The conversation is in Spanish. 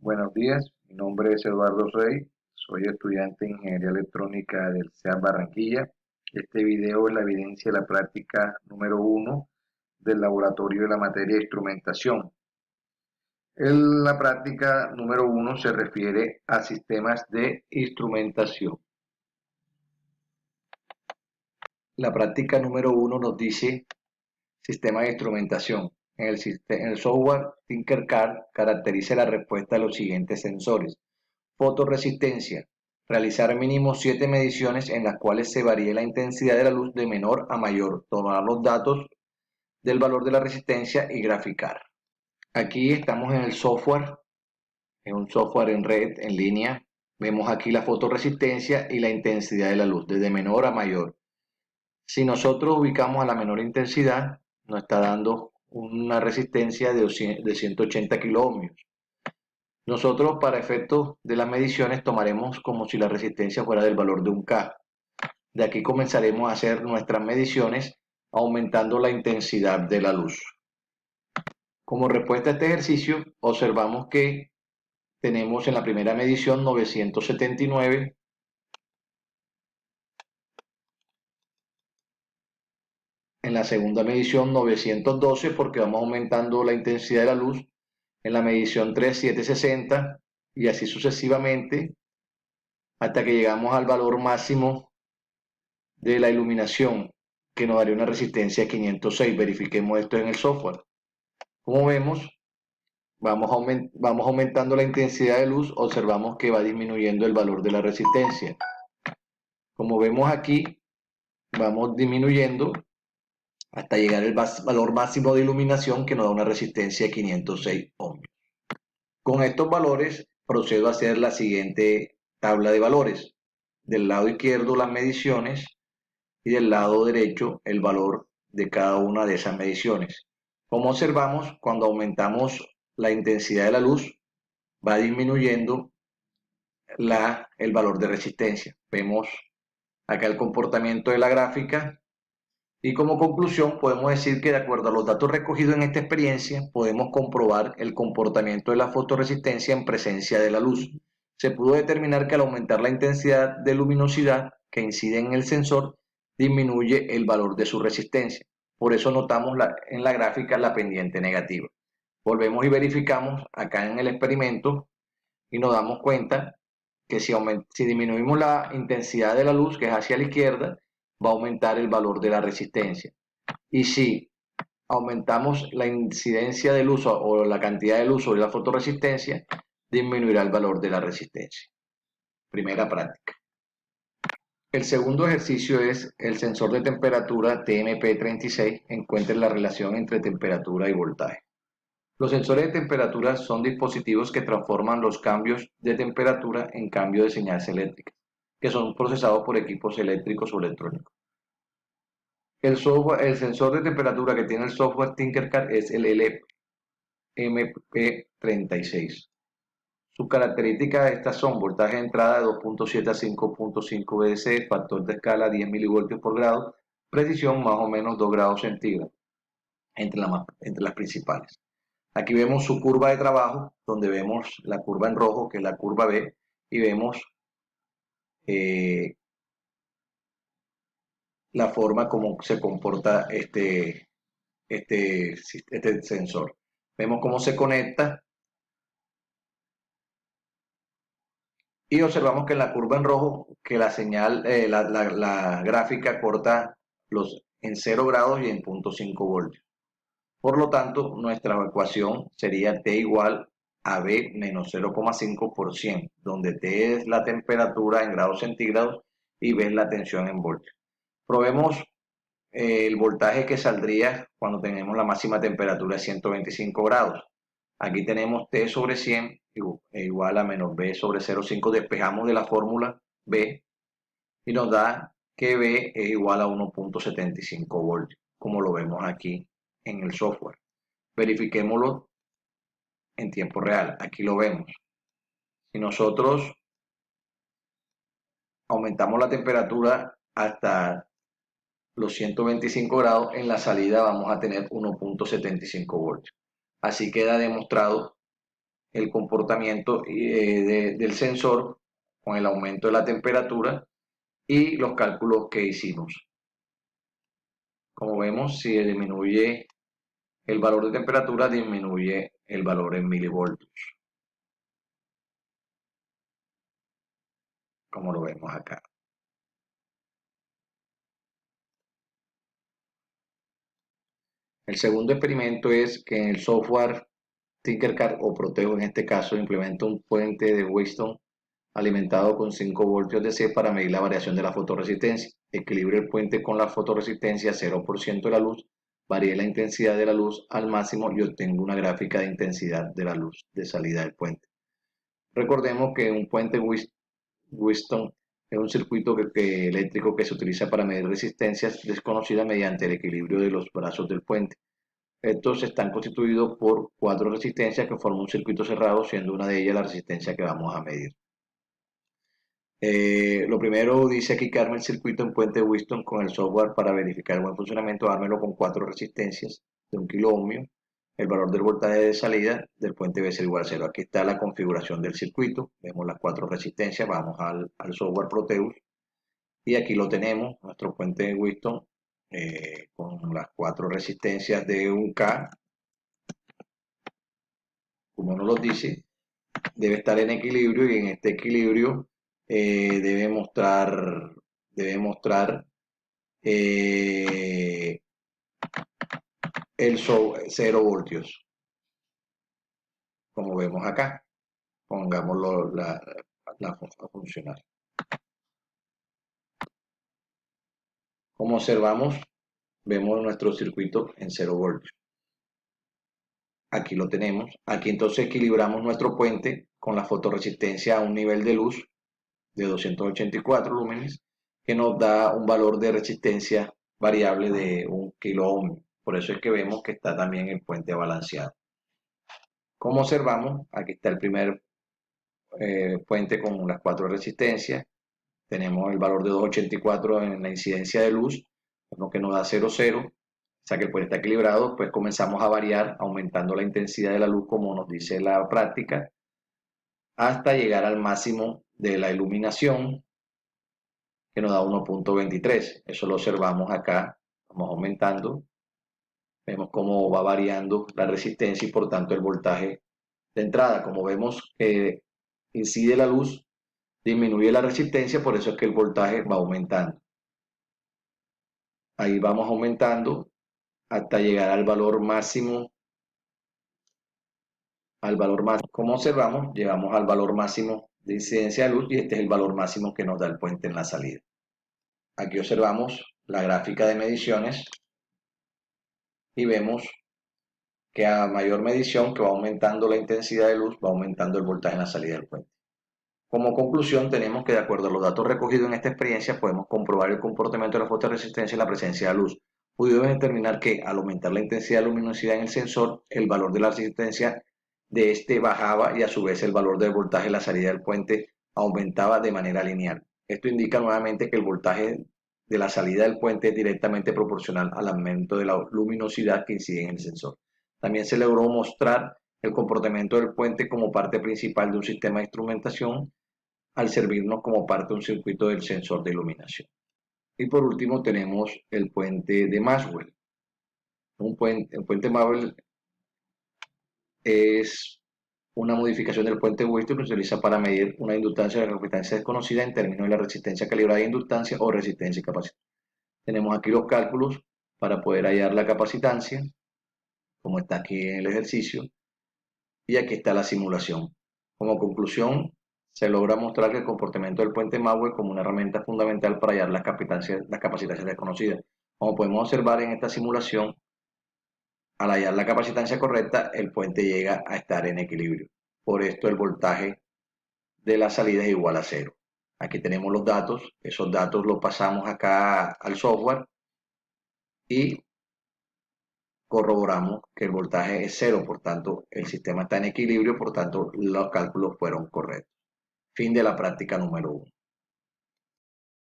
Buenos días, mi nombre es Eduardo Rey, soy estudiante de Ingeniería Electrónica del CEA Barranquilla. Este video es la evidencia de la práctica número 1 del laboratorio de la materia de instrumentación. La práctica número 1 se refiere a sistemas de instrumentación. La práctica número 1 nos dice sistema de instrumentación. En el software Tinkercad caracteriza la respuesta de los siguientes sensores. Fotoresistencia. Realizar mínimo 7 mediciones en las cuales se varíe la intensidad de la luz de menor a mayor. Tomar los datos del valor de la resistencia y graficar. Aquí estamos en el software, en un software en red, en línea. Vemos aquí la fotoresistencia y la intensidad de la luz, desde menor a mayor. Si nosotros ubicamos a la menor intensidad, nos está dando una resistencia de 180 kiloohmios. Nosotros, para efectos de las mediciones, tomaremos como si la resistencia fuera del valor de un K. De aquí comenzaremos a hacer nuestras mediciones aumentando la intensidad de la luz. Como respuesta a este ejercicio, observamos que tenemos en la primera medición 979, en la segunda medición 912 porque vamos aumentando la intensidad de la luz, en la medición 3 760 y así sucesivamente hasta que llegamos al valor máximo de la iluminación, que nos daría una resistencia de 506. Verifiquemos esto en el software. Como vemos, vamos aumentando la intensidad de luz, observamos que va disminuyendo el valor de la resistencia. Como vemos aquí, vamos disminuyendo hasta llegar al valor máximo de iluminación que nos da una resistencia de 506 ohmios. Con estos valores procedo a hacer la siguiente tabla de valores. Del lado izquierdo las mediciones y del lado derecho el valor de cada una de esas mediciones. Como observamos, cuando aumentamos la intensidad de la luz, va disminuyendo el valor de resistencia. Vemos acá el comportamiento de la gráfica y como conclusión podemos decir que de acuerdo a los datos recogidos en esta experiencia, podemos comprobar el comportamiento de la fotoresistencia en presencia de la luz. Se pudo determinar que al aumentar la intensidad de luminosidad que incide en el sensor, disminuye el valor de su resistencia. Por eso notamos en la gráfica la pendiente negativa. Volvemos y verificamos acá en el experimento y nos damos cuenta que si disminuimos la intensidad de la luz, que es hacia la izquierda, va a aumentar el valor de la resistencia. Y si aumentamos la incidencia del uso o la cantidad del uso de la fotoresistencia, disminuirá el valor de la resistencia. Primera práctica. El segundo ejercicio es el sensor de temperatura TMP36. Encuentre la relación entre temperatura y voltaje. Los sensores de temperatura son dispositivos que transforman los cambios de temperatura en cambio de señales eléctricas, que son procesados por equipos eléctricos o electrónicos. El sensor de temperatura que tiene el software Tinkercad es el LMP36. Sus características estas son voltaje de entrada de 2.7 a 5.5 VDC, factor de escala 10 mV por grado, precisión más o menos 2 grados centígrados entre las principales. Aquí vemos su curva de trabajo, donde vemos la curva en rojo, que es la curva B, y vemos la forma como se comporta este sensor. Vemos cómo se conecta y observamos que en la curva en rojo, que la señal, la gráfica corta en 0 grados y en 0.5 voltios. Por lo tanto, nuestra ecuación sería T igual a B menos 0,5%, donde T es la temperatura en grados centígrados y B es la tensión en voltios. Probemos el voltaje que saldría cuando tenemos la máxima temperatura de 125 grados. Aquí tenemos T sobre 100 igual a menos B sobre 0,5. Despejamos de la fórmula B y nos da que B es igual a 1.75 voltios, como lo vemos aquí en el software. Verifiquémoslo en tiempo real. Aquí lo vemos. Si nosotros aumentamos la temperatura hasta los 125 grados, en la salida vamos a tener 1.75 voltios. Así queda demostrado el comportamiento del sensor con el aumento de la temperatura y los cálculos que hicimos. Como vemos, si disminuye el valor de temperatura, disminuye el valor en milivoltios, como lo vemos acá. El segundo experimento es que en el software Tinkercad o Proteo en este caso implementa un puente de Wheatstone alimentado con 5 voltios DC para medir la variación de la fotoresistencia. Equilibre el puente con la fotoresistencia a 0% de la luz, varíe la intensidad de la luz al máximo y obtengo una gráfica de intensidad de la luz de salida del puente. Recordemos que un puente Wheatstone es un circuito eléctrico que se utiliza para medir resistencias desconocidas mediante el equilibrio de los brazos del puente. Estos están constituidos por 4 resistencias que forman un circuito cerrado, siendo una de ellas la resistencia que vamos a medir. Lo primero dice aquí que arme el circuito en puente Wheatstone con el software para verificar el buen funcionamiento. Ármelo con 4 resistencias de 1 kilo ohmio. El valor del voltaje de salida del puente debe ser igual a 0. Aquí está la configuración del circuito. Vemos las 4 resistencias. Vamos al software Proteus. Y aquí lo tenemos, nuestro puente Wheatstone con las 4 resistencias de 1K. Como nos lo dice, debe estar en equilibrio y en este equilibrio debe mostrar el 0 voltios, como vemos acá. Pongámoslo a funcionar. Como observamos, vemos nuestro circuito en 0 voltios. Aquí lo tenemos. Aquí entonces equilibramos nuestro puente con la fotoresistencia a un nivel de luz de 284 lúmenes, que nos da un valor de resistencia variable de 1 kilo ohm. Por eso es que vemos que está también el puente balanceado. Como observamos, aquí está el primer puente con las 4 resistencias. Tenemos el valor de 284 en la incidencia de luz, lo que nos da 0,0. O sea que el puente está equilibrado. Pues comenzamos a variar, aumentando la intensidad de la luz, como nos dice la práctica, hasta llegar al máximo de la iluminación, que nos da 1.23. Eso lo observamos acá. Vamos aumentando. Vemos cómo va variando la resistencia y por tanto el voltaje de entrada. Como vemos que incide la luz, disminuye la resistencia, por eso es que el voltaje va aumentando. Ahí vamos aumentando hasta llegar al valor máximo. Como observamos, llegamos al valor máximo de incidencia de luz y este es el valor máximo que nos da el puente en la salida. Aquí observamos la gráfica de mediciones y vemos que a mayor medición, que va aumentando la intensidad de luz, va aumentando el voltaje en la salida del puente. Como conclusión, tenemos que de acuerdo a los datos recogidos en esta experiencia, podemos comprobar el comportamiento de la fotoresistencia y la presencia de luz. Pudimos determinar que al aumentar la intensidad de luminosidad en el sensor, el valor de la resistencia de este bajaba y a su vez el valor del voltaje en la salida del puente aumentaba de manera lineal. Esto indica nuevamente que el voltaje de la salida del puente es directamente proporcional al aumento de la luminosidad que incide en el sensor. También se logró mostrar el comportamiento del puente como parte principal de un sistema de instrumentación al servirnos como parte de un circuito del sensor de iluminación. Y por último tenemos el puente de Maxwell. El puente Maxwell es una modificación del puente Wheatstone que se utiliza para medir una inductancia de capacitancia desconocida en términos de la resistencia calibrada de inductancia o resistencia y capacitancia. Tenemos aquí los cálculos para poder hallar la capacitancia, como está aquí en el ejercicio, y aquí está la simulación. Como conclusión, se logra mostrar que el comportamiento del puente Maxwell como una herramienta fundamental para hallar las capacitancias desconocidas. Como podemos observar en esta simulación, al hallar la capacitancia correcta, el puente llega a estar en equilibrio. Por esto el voltaje de la salida es igual a 0. Aquí tenemos los datos, esos datos los pasamos acá al software y corroboramos que el voltaje es 0, por tanto el sistema está en equilibrio, por tanto los cálculos fueron correctos. Fin de la práctica número 1.